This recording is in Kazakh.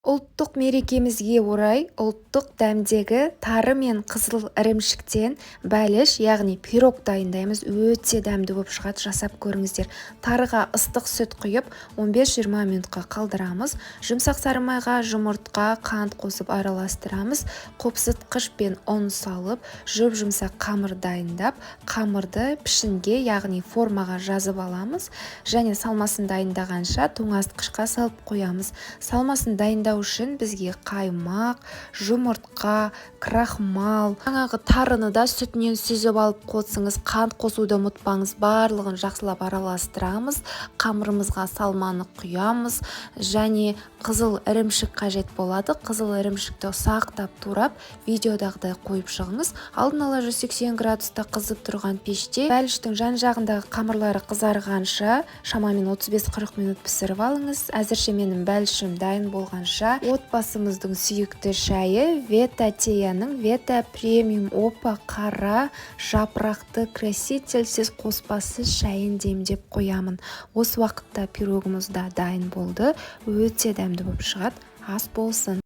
Ұлттық мерекемізге орай ұлттық дәмдегі тары мен қызыл ірімшіктен бәліш, яғни пирог дайындаймыз. Өте дәмді болып шығады, жасап көріңіздер. Тарыға ыстық сүт құйып 15-20 минутқа қалдырамыз. Жұмсақ сары майға жұмыртқа, қант қосып араластырамыз. Қопсытқыш пен ұн салып, жұп-жұмсақ қамыр дайындап, қамырды пішінге, яғни формаға жазып аламыз. Және салмасын дайындағанша тоңазытқышқа салып қоямыз. Салмасын дайындау үшін бізге қаймақ, жұмыртқа, крахмал, жаңағы тарыны да сүтінен сүзіп алып қосыңыз, қант қосуды ұмытпаңыз. Барлығын жақсылап араластырамыз. Қамырымызға салманы құямыз және қызыл ірімшік қажет болады. Қызыл ірімшікті ұсақтап турап, видеодағыдай қойып шығыңыз. Алдын ала 180 градуста қызып тұрған пеште бәліштің жан-жағындағы қамырлары қызарғанша шамамен 35-40 минут пісіріп алыңыз. Әзірше менің бәлішім дайын болғанша отбасымыздың сүйікті шайы Вета-Теяның Вета премиум опа қара жапырақты красительсіз қоспасыз шайын демдеп қоямын. Осы уақытта пирогымыз да дайын болды. Өте дәмді болып шығады. Ас болсын.